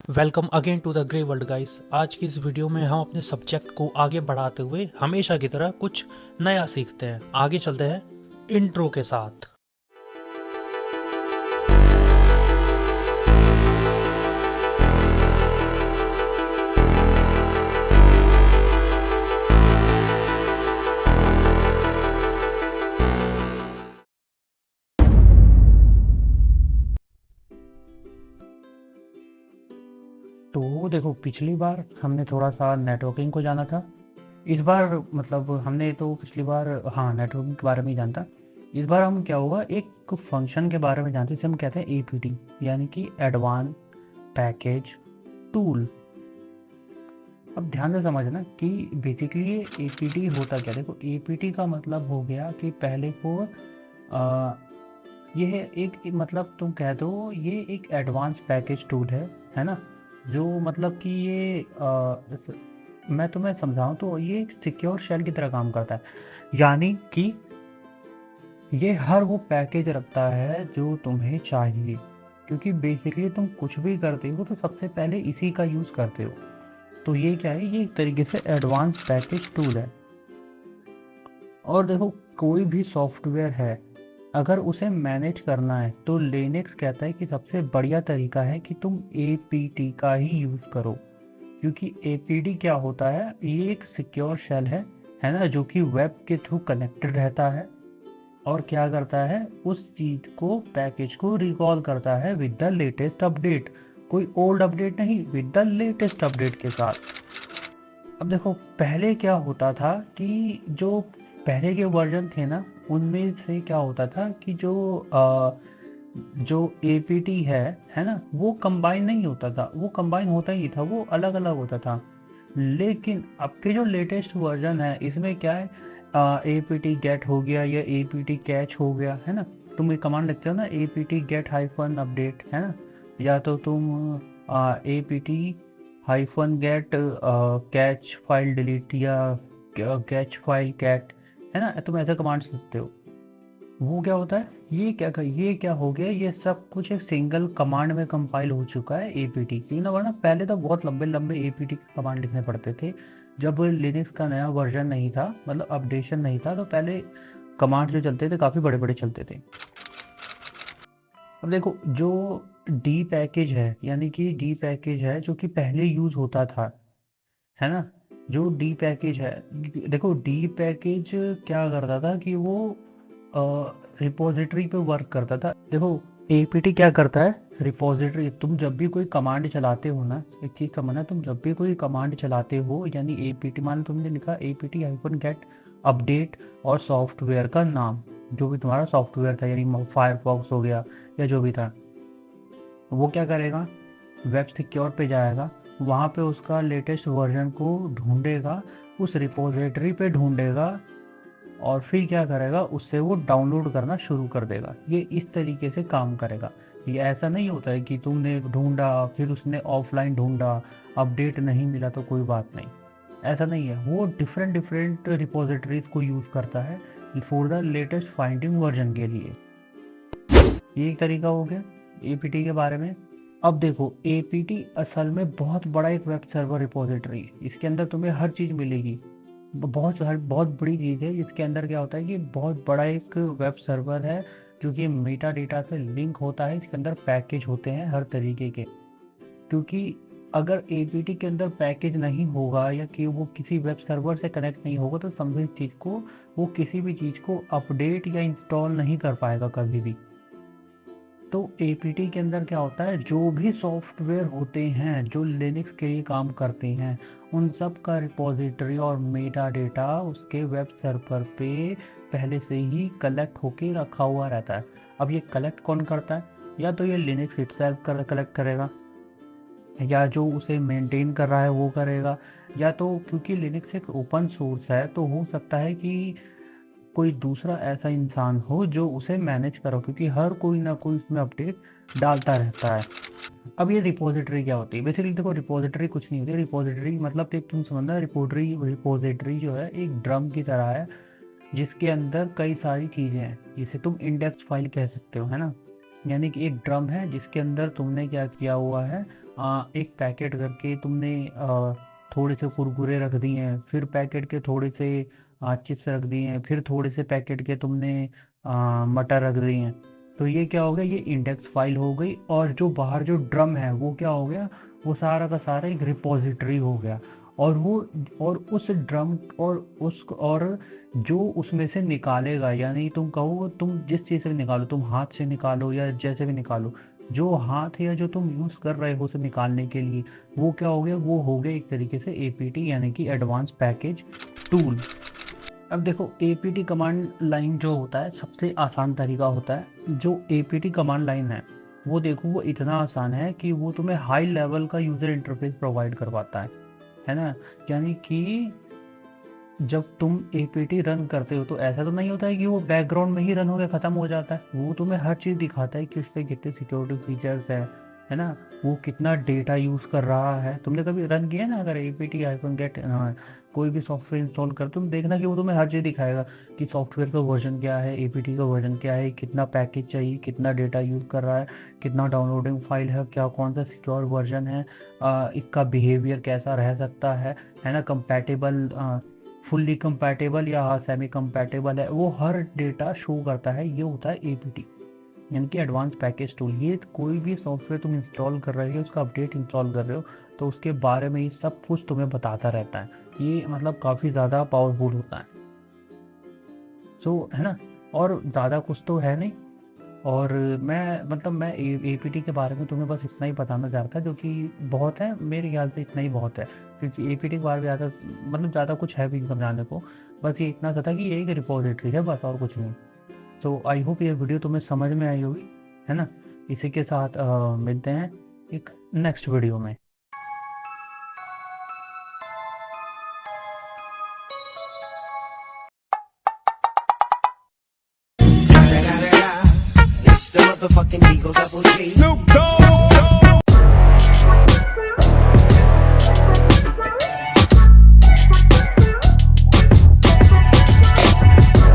Welcome again to the grey world guys. आज की इस वीडियो में हम अपने सब्जेक्ट को आगे बढ़ाते हुए हमेशा की तरह कुछ नया सीखते हैं। आगे चलते हैं इंट्रो के साथ। तो देखो, पिछली बार हमने थोड़ा सा नेटवर्किंग को जाना था। इस बार मतलब हमने तो पिछली बार हाँ नेटवर्किंग के बारे में ही जाना था। इस बार हम क्या होगा, एक फंक्शन के बारे में जानते हैं जिसे हम कहते हैं एपीटी, यानी कि एडवांस पैकेज टूल। अब ध्यान से समझना कि बेसिकली ये एपीटी होता क्या। देखो, एपीटी का मतलब हो गया कि पहले को ये है एक मतलब तुम कह दो ये एक एडवांस पैकेज टूल है ना। जो मतलब कि ये मैं तुम्हें समझाऊं तो ये एक सिक्योर शेल की तरह काम करता है। यानी कि ये हर वो पैकेज रखता है जो तुम्हें चाहिए, क्योंकि बेसिकली तुम कुछ भी करते हो तो सबसे पहले इसी का यूज़ करते हो। तो ये क्या है, ये एक तरीके से एडवांस पैकेज टूल है। और देखो, कोई भी सॉफ्टवेयर है, अगर उसे मैनेज करना है तो लिनक्स कहता है कि सबसे बढ़िया तरीका है कि तुम एपीटी का ही यूज़ करो। क्योंकि एपीटी क्या होता है, ये एक सिक्योर शेल है ना, जो कि वेब के थ्रू कनेक्टेड रहता है और क्या करता है, उस चीज़ को पैकेज को रिकॉल करता है विद द लेटेस्ट अपडेट। कोई ओल्ड अपडेट नहीं, विद द लेटेस्ट अपडेट के साथ। अब देखो, पहले क्या होता था कि जो पहले के वर्जन थे ना, उनमें से क्या होता था कि जो एपीटी है ना, वो कंबाइन नहीं होता था। वो कंबाइन होता ही नहीं था, वो अलग अलग होता था। लेकिन अब के जो लेटेस्ट वर्जन है, इसमें क्या है, एपीटी गेट हो गया या एपीटी कैच हो गया, है ना। तुम एक कमांड लिखते हो ना, एपीटी गेट हाइफन अपडेट, है ना। या तो तुम APT hyphen get cache file delete या कैच फाइल कैट, है ना। तुम ऐसे कमांड्स लिखते हो। वो क्या होता है, ये क्या हो गया, ये सब कुछ एक सिंगल कमांड में कंपाइल हो चुका है एपीटी की ना। वरना पहले तो बहुत लंबे लंबे एपीटी कमांड लिखने पड़ते थे। जब लिनक्स का नया वर्जन नहीं था, मतलब अपडेशन नहीं था, तो पहले कमांड जो चलते थे काफ़ी बड़े बड़े चलते थे। अब देखो, जो डी पैकेज है, यानी कि डी पैकेज है जो कि पहले यूज होता था, है ना। जो डी पैकेज है, देखो डी पैकेज क्या करता था कि वो रिपोजिटरी पे वर्क करता था। देखो, एपीटी क्या करता है, रिपोजिटरी। तुम जब भी कोई कमांड चलाते हो ना, एक चीज़ समझना, तुम जब भी कोई कमांड चलाते हो, यानी एपीटी, मान लो तुमने लिखा एपीटी हाइफन गेट अपडेट और सॉफ्टवेयर का नाम, जो भी तुम्हारा सॉफ्टवेयर था, यानी फायरफॉक्स हो गया या जो भी था, वो क्या करेगा, वेब सिक्योर पे जाएगा, वहाँ पे उसका लेटेस्ट वर्जन को ढूंढेगा, उस रिपोजिटरी पे ढूंढेगा और फिर क्या करेगा, उससे वो डाउनलोड करना शुरू कर देगा। ये इस तरीके से काम करेगा। ये ऐसा नहीं होता है कि तुमने ढूंढा फिर उसने ऑफलाइन ढूंढा, अपडेट नहीं मिला तो कोई बात नहीं। ऐसा नहीं है, वो डिफरेंट डिफरेंट रिपोजिटरीज को यूज़ करता है for the latest finding version के लिए। ये एक तरीका हो गया एपीटी के बारे में। अब देखो, एपीटी असल में बहुत बड़ा एक वेब सर्वर रिपोजिटरी है। इसके अंदर तुम्हें हर चीज़ मिलेगी। बहुत बड़ी चीज़ है। इसके अंदर क्या होता है कि बहुत बड़ा एक वेब सर्वर है जो कि मेटा डेटा से लिंक होता है। इसके अंदर पैकेज होते हैं हर तरीके के। क्योंकि अगर एपीटी के अंदर पैकेज नहीं होगा या कि वो किसी वेब सर्वर से कनेक्ट नहीं होगा, तो समझो इस चीज़ को, वो किसी भी चीज़ को अपडेट या इंस्टॉल नहीं कर पाएगा कभी भी। तो एपीटी के अंदर क्या होता है, जो भी सॉफ्टवेयर होते हैं जो लिनक्स के लिए काम करते हैं, उन सब का रिपोजिटरी और मेटा डेटा उसके वेब सर्वर पे पहले से ही कलेक्ट होके रखा हुआ रहता है। अब ये कलेक्ट कौन करता है, या तो ये लिनक्स इटसेल्फ कर कलेक्ट करेगा, या जो उसे मेंटेन कर रहा है वो करेगा, या तो क्योंकि लिनक्स एक ओपन सोर्स है तो हो सकता है कि कोई दूसरा ऐसा इंसान हो जो उसे मैनेज करो, क्योंकि हर कोई ना कोई उसमें अपडेट डालता रहता है। अब ये रिपोजिटरी क्या होती है, बेसिकली देखो, रिपोजिटरी कुछ नहीं होती। रिपोजिटरी मतलब एक, तुम समझना, रिपोजिटरी जो है एक ड्रम की तरह है, जिसके अंदर कई सारी चीज़ें हैं, जिसे तुम इंडेक्स फाइल कह सकते हो, है ना। यानी कि एक ड्रम है जिसके अंदर तुमने क्या किया हुआ है, एक पैकेट करके तुमने थोड़े से कुरकुरे रख दिए हैं, फिर पैकेट के थोड़े से चिप्स रख दिए हैं, फिर थोड़े से पैकेट के तुमने मटर रख दिए हैं। तो ये क्या हो गया, ये इंडेक्स फाइल हो गई, और जो बाहर जो ड्रम है वो क्या हो गया, वो सारा का सारा एक रिपोजिटरी हो गया। और वो और उस ड्रम और जो उसमें से निकालेगा, यानी तुम कहो तुम जिस चीज़ से भी निकालो, तुम हाथ से निकालो या जैसे भी निकालो, जो हाथ या जो तुम यूज़ कर रहे हो उसे निकालने के लिए, वो क्या हो गया, वो हो गया एक तरीके से एपीटी, यानी कि एडवांस पैकेज टूल। अब देखो एपीटी कमांड लाइन जो होता है सबसे आसान तरीका होता है। जो एपीटी कमांड लाइन है वो देखो वो इतना आसान है कि वो तुम्हें हाई लेवल का यूज़र इंटरफेस प्रोवाइड करवाता है ना। यानी कि जब तुम एपीटी रन करते हो तो ऐसा तो नहीं होता है कि वो बैकग्राउंड में ही रन होकर ख़त्म हो जाता है, वो तुम्हें हर चीज़ दिखाता है कि उस पर कितने सिक्योरिटी फीचर्स है ना, वो कितना डेटा यूज़ कर रहा है। तुमने कभी रन किया ना, अगर एपीटी आईफोन गेट कोई भी सॉफ्टवेयर इंस्टॉल कर, तुम देखना कि वो तुम्हें हर चीज़ दिखाएगा कि सॉफ्टवेयर का वर्जन क्या है, एपीटी का वर्जन क्या है, कितना पैकेज चाहिए, कितना डेटा यूज़ कर रहा है, कितना डाउनलोडिंग फाइल है, क्या कौन सा सिक्योर वर्जन है, इसका बिहेवियर कैसा रह सकता है ना, कंपैटिबल फुल्ली कंपैटिबल या सेमी कंपैटिबल है, वो हर डेटा शो करता है। ये होता है एपीटी, यानी कि एडवांस पैकेज टूल। ये कोई भी सॉफ्टवेयर तुम इंस्टॉल कर रहे हो, उसका अपडेट इंस्टॉल कर रहे हो, तो उसके बारे में ये सब कुछ तुम्हें बताता रहता है। ये मतलब काफ़ी ज़्यादा पावरफुल होता है। है ना, और ज़्यादा कुछ तो है नहीं। और मैं एपीटी के बारे में तुम्हें बस इतना ही बताना चाहता, जो कि बहुत है मेरे ख्याल से, इतना ही बहुत है, क्योंकि एपीटी के बारे में ज़्यादा ज़्यादा कुछ है भी नहीं समझाने को। बस ये इतना सा था कि ये एक रिपोजिटरी है, बस और कुछ नहीं। तो आई होप ये वीडियो तुम्हें समझ में आई होगी, है ना। इसी के साथ मिलते हैं एक नेक्स्ट वीडियो में। It's the motherfucking Eagle Double G. Snoop Dogg.